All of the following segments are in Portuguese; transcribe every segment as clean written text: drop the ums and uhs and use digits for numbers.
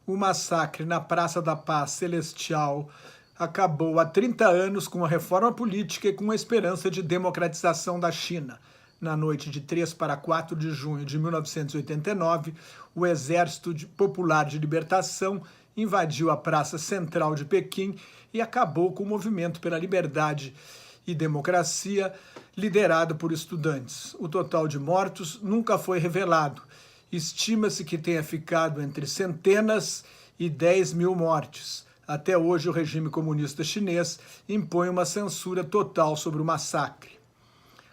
O massacre na Praça da Paz Celestial acabou há 30 anos com a reforma política e com a esperança de democratização da China. Na noite de 3 para 4 de junho de 1989, o Exército Popular de Libertação invadiu a Praça Central de Pequim e acabou com o movimento pela liberdade e democracia liderado por estudantes. O total de mortos nunca foi revelado. Estima-se que tenha ficado entre centenas e 10 mil mortes. Até hoje, o regime comunista chinês impõe uma censura total sobre o massacre.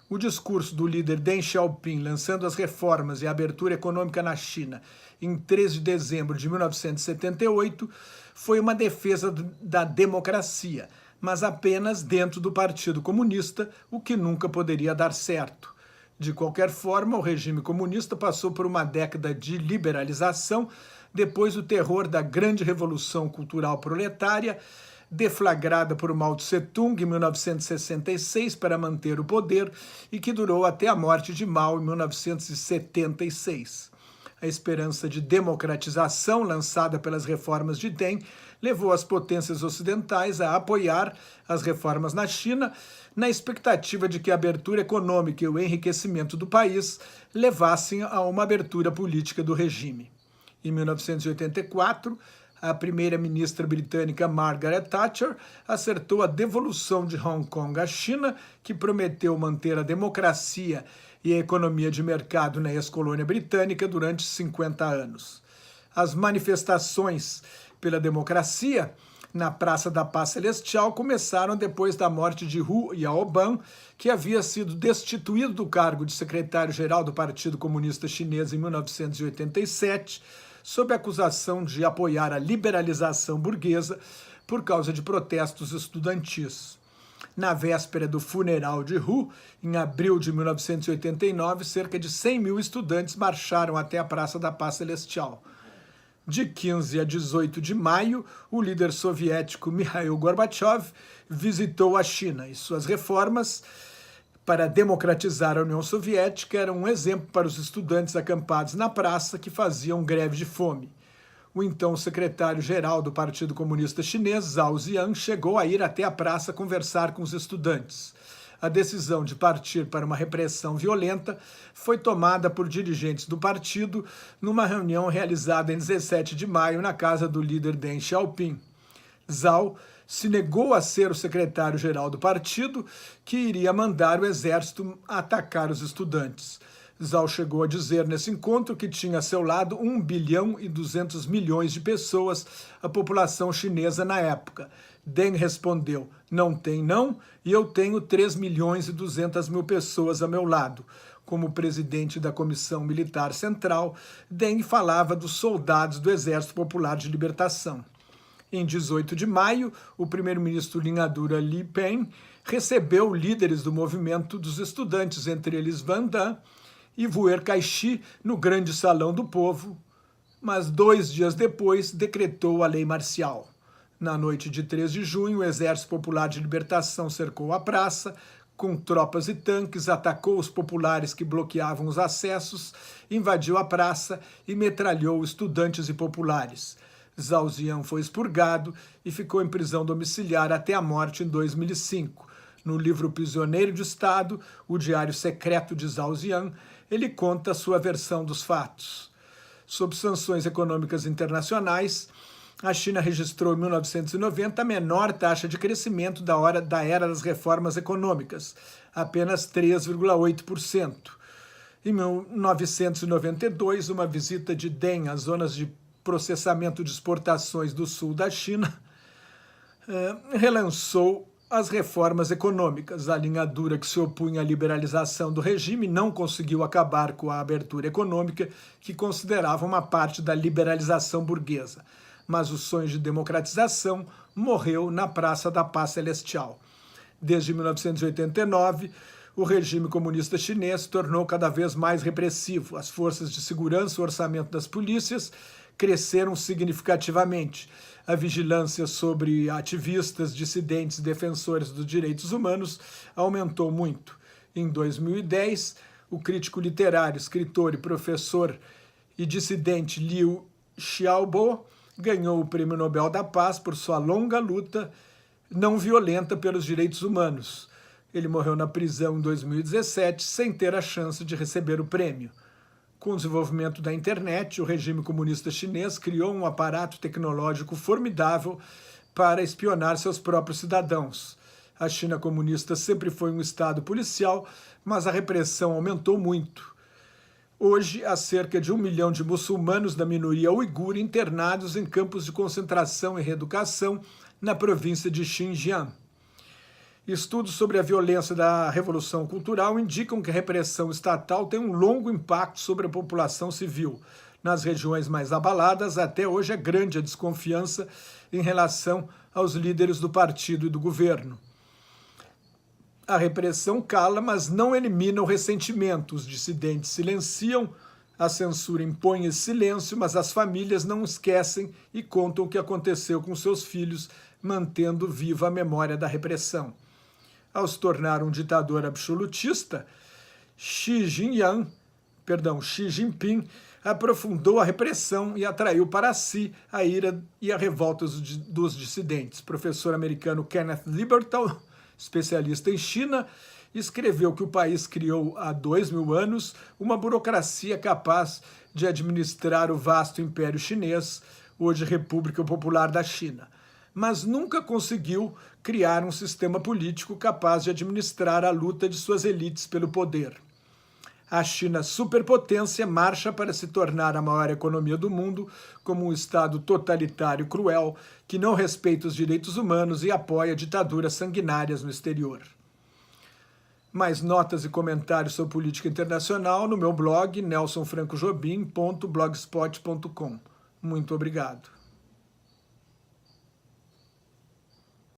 O discurso do líder Deng Xiaoping, lançando as reformas e a abertura econômica na China em 3 de dezembro de 1978, foi uma defesa da democracia, mas apenas dentro do Partido Comunista, o que nunca poderia dar certo. De qualquer forma, o regime comunista passou por uma década de liberalização depois do terror da grande revolução cultural proletária, deflagrada por Mao Tse-tung em 1966 para manter o poder e que durou até a morte de Mao em 1976. A esperança de democratização lançada pelas reformas de Deng levou as potências ocidentais a apoiar as reformas na China, na expectativa de que a abertura econômica e o enriquecimento do país levassem a uma abertura política do regime. Em 1984, a primeira-ministra britânica Margaret Thatcher acertou a devolução de Hong Kong à China, que prometeu manter a democracia e a economia de mercado na ex-colônia britânica durante 50 anos. As manifestações pela democracia na Praça da Paz Celestial começaram depois da morte de Hu Yaoban, que havia sido destituído do cargo de secretário-geral do Partido Comunista Chinês em 1987, sob a acusação de apoiar a liberalização burguesa por causa de protestos estudantis. Na véspera do funeral de Hu, em abril de 1989, cerca de 100 mil estudantes marcharam até a Praça da Paz Celestial. De 15 a 18 de maio, o líder soviético Mikhail Gorbachev visitou a China e suas reformas para democratizar a União Soviética eram um exemplo para os estudantes acampados na praça que faziam greve de fome. O então secretário-geral do Partido Comunista Chinês, Zhao Ziyan, chegou a ir até a praça conversar com os estudantes. A decisão de partir para uma repressão violenta foi tomada por dirigentes do partido numa reunião realizada em 17 de maio na casa do líder Deng Xiaoping. Zhao se negou a ser o secretário-geral do partido, que iria mandar o exército atacar os estudantes. Zhao chegou a dizer nesse encontro que tinha a seu lado 1 bilhão e 200 milhões de pessoas, a população chinesa na época. Deng respondeu, não tem não, e eu tenho 3 milhões e 200 mil pessoas a meu lado. Como presidente da Comissão Militar Central, Deng falava dos soldados do Exército Popular de Libertação. Em 18 de maio, o primeiro-ministro Linhadura Li Peng recebeu líderes do movimento dos estudantes, entre eles Van Dan e Vuer Caixi, no Grande Salão do Povo, mas 2 dias depois decretou a lei marcial. Na noite de 3 de junho, o Exército Popular de Libertação cercou a praça, com tropas e tanques, atacou os populares que bloqueavam os acessos, invadiu a praça e metralhou estudantes e populares. Zhao Ziyan foi expurgado e ficou em prisão domiciliar até a morte em 2005. No livro Prisioneiro de Estado, o diário secreto de Zhao Ziyan, ele conta a sua versão dos fatos. Sob sanções econômicas internacionais, a China registrou em 1990 a menor taxa de crescimento da era das reformas econômicas, apenas 3,8%. Em 1992, uma visita de Deng às zonas de processamento de exportações do sul da China relançou as reformas econômicas. A linha dura que se opunha à liberalização do regime não conseguiu acabar com a abertura econômica, que considerava uma parte da liberalização burguesa. Mas o sonho de democratização morreu na Praça da Paz Celestial. Desde 1989, o regime comunista chinês se tornou cada vez mais repressivo. As forças de segurança e o orçamento das polícias cresceram significativamente. A vigilância sobre ativistas, dissidentes e defensores dos direitos humanos aumentou muito. Em 2010, o crítico literário, escritor e professor e dissidente Liu Xiaobo ganhou o Prêmio Nobel da Paz por sua longa luta não violenta pelos direitos humanos. Ele morreu na prisão em 2017 sem ter a chance de receber o prêmio. Com o desenvolvimento da internet, o regime comunista chinês criou um aparato tecnológico formidável para espionar seus próprios cidadãos. A China comunista sempre foi um estado policial, mas a repressão aumentou muito. Hoje, há cerca de 1 milhão de muçulmanos da minoria uigur internados em campos de concentração e reeducação na província de Xinjiang. Estudos sobre a violência da Revolução Cultural indicam que a repressão estatal tem um longo impacto sobre a população civil. Nas regiões mais abaladas, até hoje é grande a desconfiança em relação aos líderes do partido e do governo. A repressão cala, mas não elimina o ressentimento. Os dissidentes silenciam, a censura impõe esse silêncio, mas as famílias não esquecem e contam o que aconteceu com seus filhos, mantendo viva a memória da repressão. Ao se tornar um ditador absolutista, Xi Jinping aprofundou a repressão e atraiu para si a ira e a revolta dos dissidentes. O professor americano Kenneth Lieberthal, especialista em China, escreveu que o país criou há 2000 anos uma burocracia capaz de administrar o vasto Império Chinês, hoje República Popular da China, mas nunca conseguiu criar um sistema político capaz de administrar a luta de suas elites pelo poder. A China superpotência marcha para se tornar a maior economia do mundo como um Estado totalitário cruel que não respeita os direitos humanos e apoia ditaduras sanguinárias no exterior. Mais notas e comentários sobre política internacional no meu blog nelsonfrancojobim.blogspot.com. Muito obrigado.